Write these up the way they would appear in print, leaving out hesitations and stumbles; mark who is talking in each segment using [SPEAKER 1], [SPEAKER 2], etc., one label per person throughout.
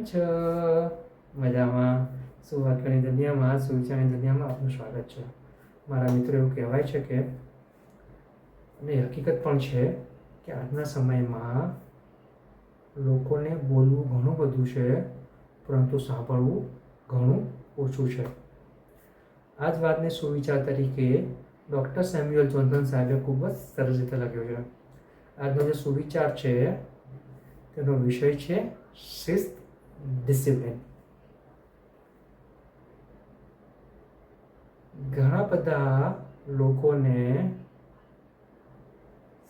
[SPEAKER 1] છો? મજામાં? સુવાક્યની દુનિયામાં, સુવિચારની દુનિયામાં આપનું સ્વાગત છે. મારા મિત્રો, એવું કહેવાય છે કે, અને હકીકત પણ છે કે આજના સમયમાં લોકોને બોલવું ઘણું બધું છે, પરંતુ સાંભળવું ઘણું ઓછું છે. આ જ વાતને સુવિચાર તરીકે ડૉક્ટર સેમ્યુઅલ જોન્સન સાહેબે ખૂબ જ સરસ રીતે લખ્યો છે. આજનો જે સુવિચાર છે તેનો વિષય છે શિસ્ત, ડિસિપ્લિન. ઘણા બધા લોકોને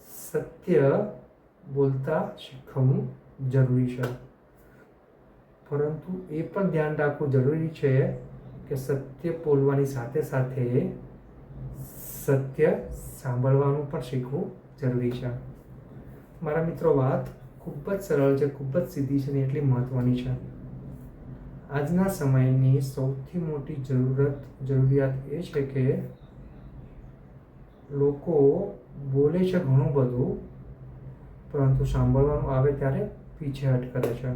[SPEAKER 1] સત્ય બોલતા શીખવવું જરૂરી છે, પરંતુ એ પણ ધ્યાન રાખવું જરૂરી છે કે સત્ય બોલવાની સાથે સાથે સત્ય સાંભળવાનું પણ શીખવું જરૂરી છે. મારા મિત્રો, વાત ખૂબ જ સરળ છે, ખૂબ જ સીધી છે ને એટલી મહત્વની છે. આજના સમયની સૌથી મોટી જરૂરિયાત એ છે કે લોકો બોલે છે ઘણું બધું, પરંતુ સાંભળવાનું આવે ત્યારે પીછેહટ કરે છે.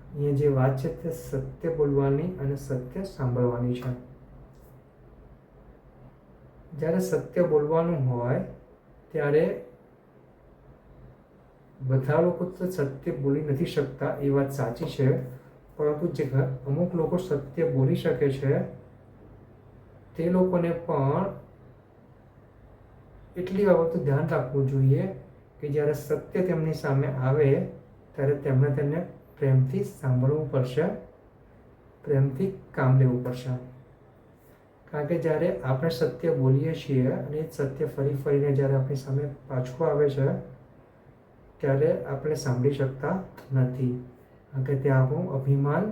[SPEAKER 1] અહીંયા જે વાત છે તે સત્ય બોલવાની અને સત્ય સાંભળવાની છે. જ્યારે સત્ય બોલવાનું હોય ત્યારે બધા લોકો તો સત્ય બોલી નથી શકતા, એ વાત સાચી છે, પરંતુ જે અમુક લોકો સત્ય બોલી શકે છે તે લોકોને પણ એટલી બાબતો ધ્યાન રાખવું જોઈએ કે જ્યારે સત્ય તેમની સામે આવે ત્યારે તેમણે તેને પ્રેમથી સાંભળવું પડશે, પ્રેમથી કામ લેવું પડશે. કારણ કે જ્યારે આપણે સત્ય બોલીએ છીએ અને એ સત્ય ફરી ફરીને જ્યારે આપણી સામે પાછું આવે છે ત્યારે આપણે સાંભળી શકતા નથી. કારણ કે ત્યાં આપણું અભિમાન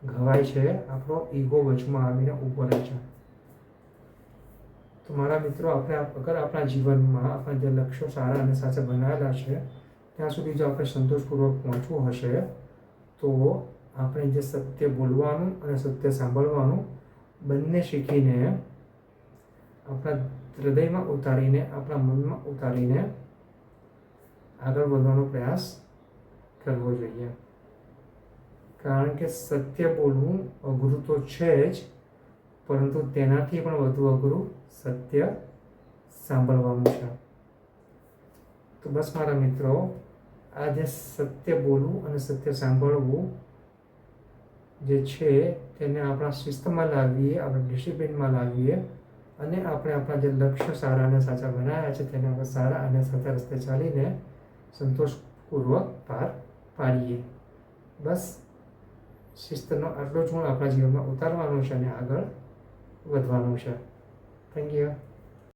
[SPEAKER 1] ઘવાય છે, આપણો ઈગો વચમાં આવીને ઊભો રહે છે. તો મારા મિત્રો, આપણે અગર આપણા જીવનમાં આપણા જે લક્ષ્યો સારા અને સાચા બનાવેલા છે ત્યાં સુધી જો આપણે સંતોષપૂર્વક પહોંચવું હશે તો આપણે જે સત્ય બોલવાનું અને સત્ય સાંભળવાનું બંને શીખીને આપણા હૃદયમાં ઉતારીને, આપણા મનમાં ઉતારીને આગળ વધવાનો પ્રયાસ કરવો જોઈએ. કારણ કે સત્ય બોલવું અઘરું તો છે જ, પરંતુ તેનાથી પણ વધુ અઘરું સત્ય સાંભળવાનું છે. તો બસ મારા મિત્રો, આ જે સત્ય બોલવું અને સત્ય સાંભળવું જે છે તેને આપણા શિસ્તમાં લાવીએ, આપણા ડિસિપ્લિનમાં લાવીએ અને આપણે આપણા જે લક્ષ્ય સારા અને સાચા બનાવ્યા છે તેને આપણે સારા અને સાચા રસ્તે ચાલીને સંતોષપૂર્વક પાર પાડીએ. બસ શિસ્તનો આટલો જ ગુણ આપણા જીવનમાં ઉતારવાનો છે અને આગળ વધવાનું છે. Thank you.